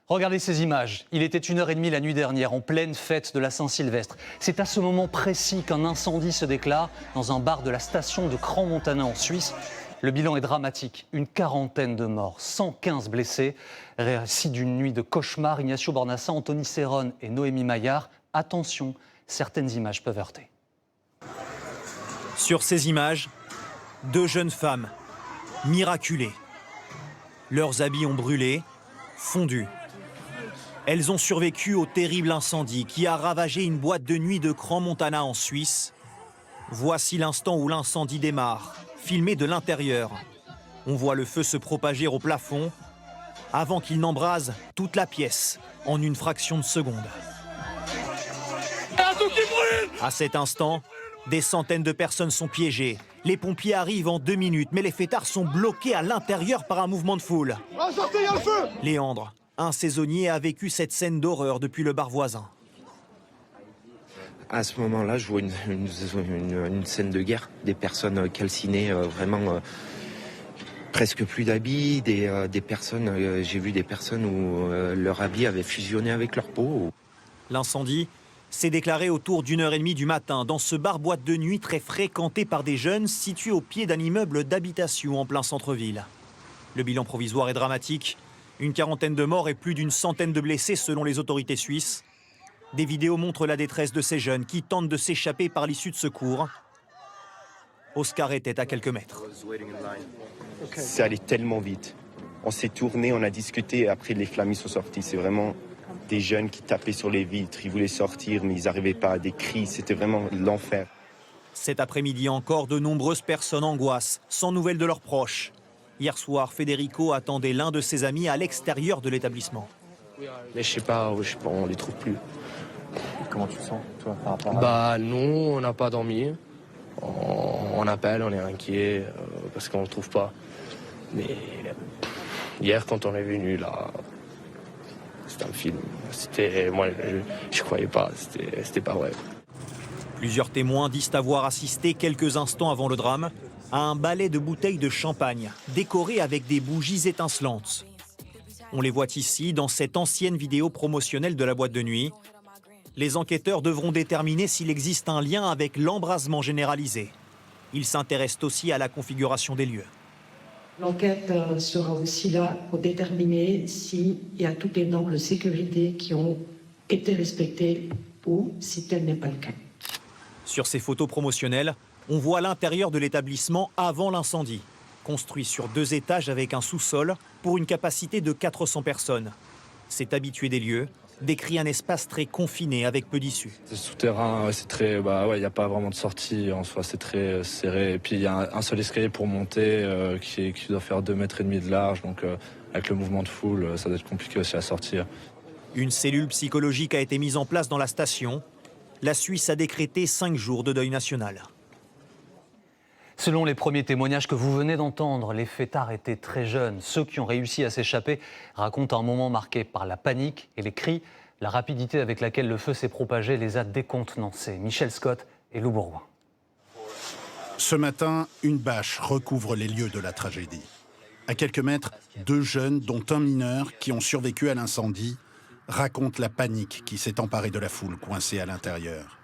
Regardez ces images. Il était 1h30 la nuit dernière, en pleine fête de la Saint-Sylvestre. C'est à ce moment précis qu'un incendie se déclare dans un bar de la station de Crans-Montana en Suisse. Le bilan est dramatique. Une quarantaine de morts, 115 blessés. Récit d'une nuit de cauchemar. Ignacio Bornassa, Anthony Serron et Noémie Maillard. Attention, certaines images peuvent heurter. Sur ces images, 2 jeunes femmes, miraculées. Leurs habits ont brûlé, fondu. Elles ont survécu au terrible incendie qui a ravagé une boîte de nuit de Crans-Montana en Suisse. Voici l'instant où l'incendie démarre, filmé de l'intérieur. On voit le feu se propager au plafond avant qu'il n'embrase toute la pièce en une fraction de seconde. À cet instant, des centaines de personnes sont piégées. Les pompiers arrivent en 2 minutes, mais les fêtards sont bloqués à l'intérieur par un mouvement de foule. Sortez, il y a le feu! Léandre, un saisonnier, a vécu cette scène d'horreur depuis le bar voisin. À ce moment-là, je vois une scène de guerre, des personnes calcinées, vraiment presque plus d'habits, des personnes, j'ai vu des personnes où leur habit avait fusionné avec leur peau. L'incendie s'est déclaré autour d'1h30 du matin dans ce bar-boîte de nuit très fréquenté par des jeunes situé au pied d'un immeuble d'habitation en plein centre-ville. Le bilan provisoire est dramatique. Une quarantaine de morts et plus d'une centaine de blessés selon les autorités suisses. Des vidéos montrent la détresse de ces jeunes qui tentent de s'échapper par l'issue de secours. Oscar était à quelques mètres. C'est allé tellement vite. On s'est tourné, on a discuté et après les flammes sont sorties. C'est vraiment des jeunes qui tapaient sur les vitres. Ils voulaient sortir mais ils n'arrivaient pas, des cris. C'était vraiment l'enfer. Cet après-midi encore, de nombreuses personnes angoissent, sans nouvelles de leurs proches. Hier soir, Federico attendait l'un de ses amis à l'extérieur de l'établissement. Mais je sais pas, on les trouve plus. Comment tu te sens, toi, par rapport à... Nous, on n'a pas dormi. On appelle, on est inquiet parce qu'on ne le trouve pas. Mais hier, quand on est venu là, c'était un film. Moi, je croyais pas, c'était pas vrai. Plusieurs témoins disent avoir assisté quelques instants avant le drame à un balai de bouteilles de champagne décorées avec des bougies étincelantes. On les voit ici dans cette ancienne vidéo promotionnelle de la boîte de nuit. Les enquêteurs devront déterminer s'il existe un lien avec l'embrasement généralisé. Ils s'intéressent aussi à la configuration des lieux. L'enquête sera aussi là pour déterminer s'il y a toutes les normes de sécurité qui ont été respectées ou si tel n'est pas le cas. Sur ces photos promotionnelles, on voit l'intérieur de l'établissement avant l'incendie, construit sur 2 étages avec un sous-sol pour une capacité de 400 personnes. Cet habitué des lieux décrit un espace très confiné avec peu d'issues. Ce souterrain, c'est très, il n'y a pas vraiment de sortie en soi, c'est très serré. Et puis il y a un seul escalier pour monter qui doit faire 2,5 mètres de large, donc avec le mouvement de foule, ça doit être compliqué aussi à sortir. Une cellule psychologique a été mise en place dans la station. La Suisse a décrété 5 jours de deuil national. Selon les premiers témoignages que vous venez d'entendre, les fêtards étaient très jeunes. Ceux qui ont réussi à s'échapper racontent un moment marqué par la panique et les cris. La rapidité avec laquelle le feu s'est propagé les a décontenancés. Michel Scott et Lou Bourgoin. Ce matin, une bâche recouvre les lieux de la tragédie. À quelques mètres, 2 jeunes, dont un mineur, qui ont survécu à l'incendie, racontent la panique qui s'est emparée de la foule coincée à l'intérieur.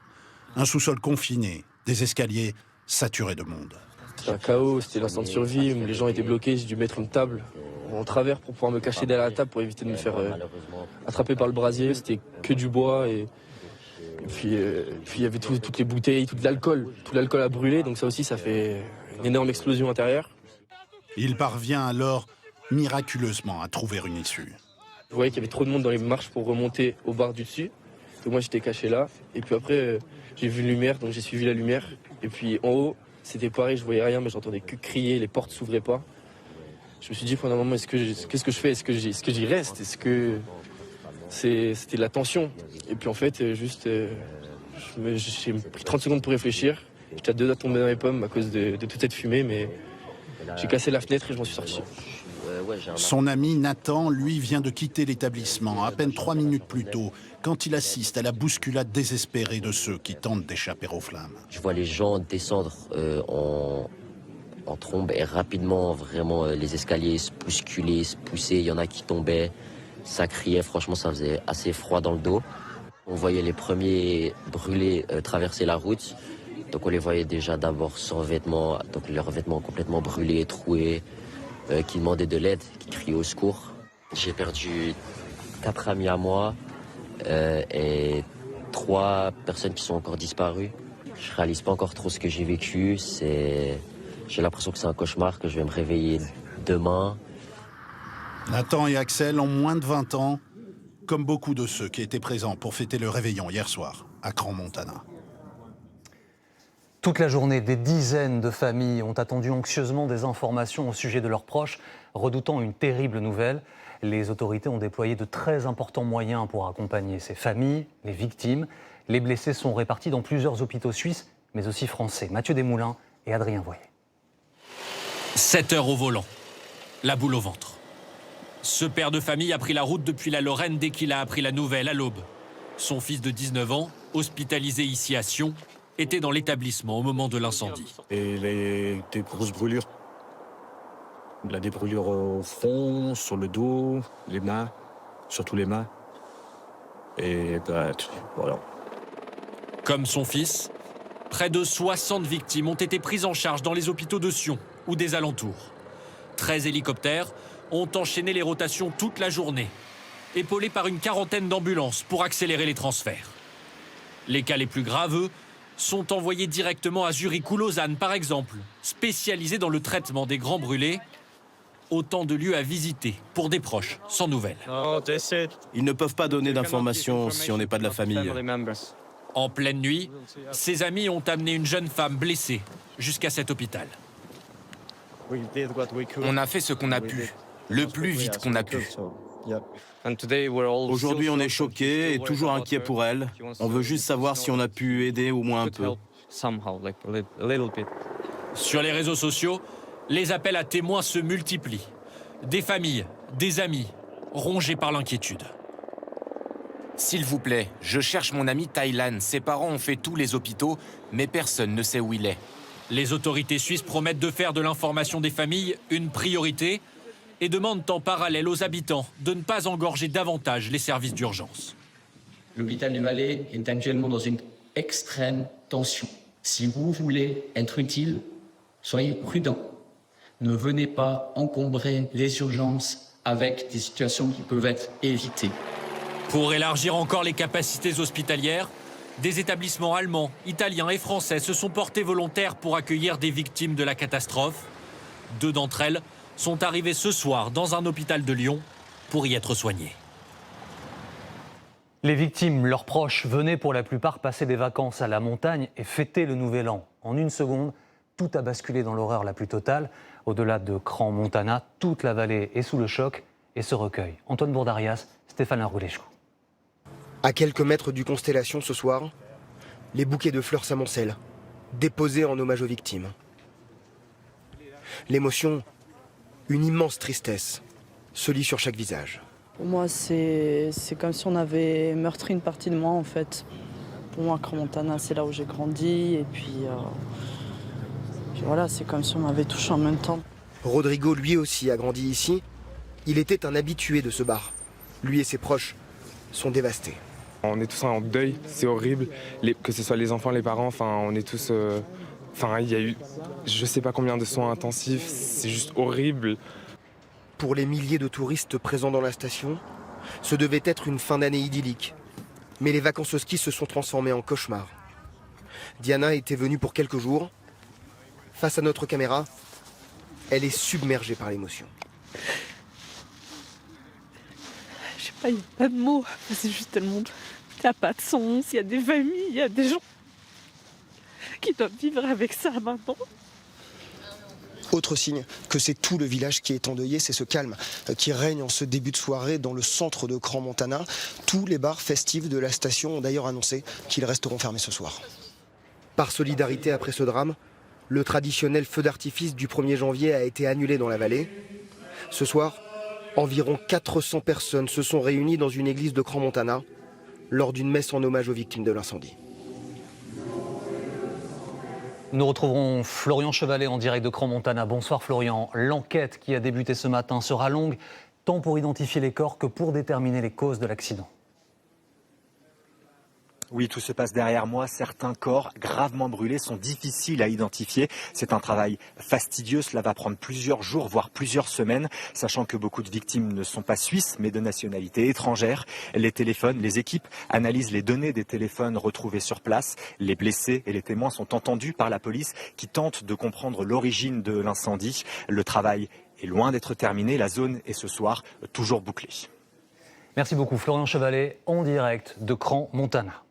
Un sous-sol confiné, des escaliers saturés de monde. C'était un chaos, c'était l'instant de survie, les gens étaient bloqués, j'ai dû mettre une table en travers pour pouvoir me cacher derrière la table pour éviter de me faire attraper par le brasier. C'était que du bois et puis il y avait toutes les bouteilles, tout l'alcool a brûlé, donc ça aussi ça fait une énorme explosion intérieure. Il parvient alors miraculeusement à trouver une issue. Je voyais qu'il y avait trop de monde dans les marches pour remonter au bar du dessus, donc moi j'étais caché là et puis après j'ai vu une lumière, donc j'ai suivi la lumière. Et puis en haut, c'était pareil, je voyais rien, mais j'entendais que crier, les portes s'ouvraient pas. Je me suis dit pendant un moment, qu'est-ce que je fais? Est-ce que j'y reste? Est-ce que c'était de la tension? Et puis en fait, j'ai pris 30 secondes pour réfléchir. J'étais à 2 doigts de tomber dans les pommes à cause de toute cette fumée, mais j'ai cassé la fenêtre et je m'en suis sorti. Son ami Nathan, lui, vient de quitter l'établissement à peine 3 minutes plus tôt, quand il assiste à la bousculade désespérée de ceux qui tentent d'échapper aux flammes. Je vois les gens descendre en trombe et rapidement, vraiment, les escaliers se bousculer, se pousser. Il y en a qui tombaient. Ça criait, franchement, ça faisait assez froid dans le dos. On voyait les premiers brûlés traverser la route. Donc on les voyait déjà d'abord sans vêtements, donc leurs vêtements complètement brûlés, troués, qui demandaient de l'aide, qui criaient au secours. J'ai perdu 4 amis à moi et 3 personnes qui sont encore disparues. Je réalise pas encore trop ce que j'ai vécu. J'ai l'impression que c'est un cauchemar, que je vais me réveiller demain. Nathan et Axel ont moins de 20 ans, comme beaucoup de ceux qui étaient présents pour fêter le réveillon hier soir à Crans-Montana. Toute la journée, des dizaines de familles ont attendu anxieusement des informations au sujet de leurs proches, redoutant une terrible nouvelle. Les autorités ont déployé de très importants moyens pour accompagner ces familles, les victimes. Les blessés sont répartis dans plusieurs hôpitaux suisses, mais aussi français. Mathieu Desmoulins et Adrien Voyer. 7 heures au volant, la boule au ventre. Ce père de famille a pris la route depuis la Lorraine dès qu'il a appris la nouvelle à l'aube. Son fils de 19 ans, hospitalisé ici à Sion, était dans l'établissement au moment de l'incendie. Et des grosses brûlures. Il a des brûlures au front, sur le dos, les mains, surtout les mains. Et voilà. Comme son fils, près de 60 victimes ont été prises en charge dans les hôpitaux de Sion ou des alentours. 13 hélicoptères ont enchaîné les rotations toute la journée, épaulés par une quarantaine d'ambulances pour accélérer les transferts. Les cas les plus graves, eux, sont envoyés directement à Zurich ou Lausanne, par exemple, spécialisés dans le traitement des grands brûlés. Autant de lieux à visiter pour des proches sans nouvelles. Ils ne peuvent pas donner d'informations si on n'est pas de la famille. En pleine nuit, ses amis ont amené une jeune femme blessée jusqu'à cet hôpital. On a fait ce qu'on a pu, le plus vite qu'on a pu. Aujourd'hui, on est choqués et toujours inquiets pour elle. On veut juste savoir si on a pu aider au moins un peu. Sur les réseaux sociaux, les appels à témoins se multiplient. Des familles, des amis, rongés par l'inquiétude. S'il vous plaît, je cherche mon ami Thaïlande. Ses parents ont fait tous les hôpitaux, mais personne ne sait où il est. Les autorités suisses promettent de faire de l'information des familles une priorité et demandent en parallèle aux habitants de ne pas engorger davantage les services d'urgence. L'hôpital du Valais est actuellement dans une extrême tension. Si vous voulez être utile, soyez prudents. Ne venez pas encombrer les urgences avec des situations qui peuvent être évitées. Pour élargir encore les capacités hospitalières, des établissements allemands, italiens et français se sont portés volontaires pour accueillir des victimes de la catastrophe. 2 d'entre elles sont arrivées ce soir dans un hôpital de Lyon pour y être soignées. Les victimes, leurs proches, venaient pour la plupart passer des vacances à la montagne et fêter le Nouvel An. En une seconde, tout a basculé dans l'horreur la plus totale. Au-delà de Crans-Montana, toute la vallée est sous le choc et se recueille. Antoine Bourdarias, Stéphane Larouléchou. À quelques mètres du Constellation ce soir, les bouquets de fleurs s'amoncellent, déposés en hommage aux victimes. L'émotion, une immense tristesse, se lit sur chaque visage. Pour moi, c'est comme si on avait meurtri une partie de moi, en fait. Pour moi, Crans-Montana, c'est là où j'ai grandi, et puis voilà, c'est comme si on m'avait touché en même temps. Rodrigo, lui aussi, a grandi ici. Il était un habitué de ce bar. Lui et ses proches sont dévastés. On est tous en deuil, c'est horrible, que ce soit les enfants, les parents, on est tous... il y a eu je sais pas combien de soins intensifs, c'est juste horrible. Pour les milliers de touristes présents dans la station, ce devait être une fin d'année idyllique. Mais les vacances au ski se sont transformées en cauchemar. Diana était venue pour quelques jours. Face à notre caméra, elle est submergée par l'émotion. Je sais pas, il n'y a pas de mots. C'est juste tellement... Il n'y a pas de sens, il y a des familles, il y a des gens qui doivent vivre avec ça maintenant. Autre signe que c'est tout le village qui est endeuillé, c'est ce calme qui règne en ce début de soirée dans le centre de Crans-Montana. Tous les bars festifs de la station ont d'ailleurs annoncé qu'ils resteront fermés ce soir. Par solidarité après ce drame, le traditionnel feu d'artifice du 1er janvier a été annulé dans la vallée. Ce soir, environ 400 personnes se sont réunies dans une église de Crans-Montana lors d'une messe en hommage aux victimes de l'incendie. Nous retrouverons Florian Chevalet en direct de Crans-Montana. Bonsoir Florian. L'enquête qui a débuté ce matin sera longue tant pour identifier les corps que pour déterminer les causes de l'accident. Oui, tout se passe derrière moi. Certains corps gravement brûlés sont difficiles à identifier. C'est un travail fastidieux. Cela va prendre plusieurs jours, voire plusieurs semaines, sachant que beaucoup de victimes ne sont pas suisses, mais de nationalité étrangère. Les téléphones, les équipes analysent les données des téléphones retrouvés sur place. Les blessés et les témoins sont entendus par la police qui tente de comprendre l'origine de l'incendie. Le travail est loin d'être terminé. La zone est ce soir toujours bouclée. Merci beaucoup Florian Chevalet, en direct de Crans-Montana.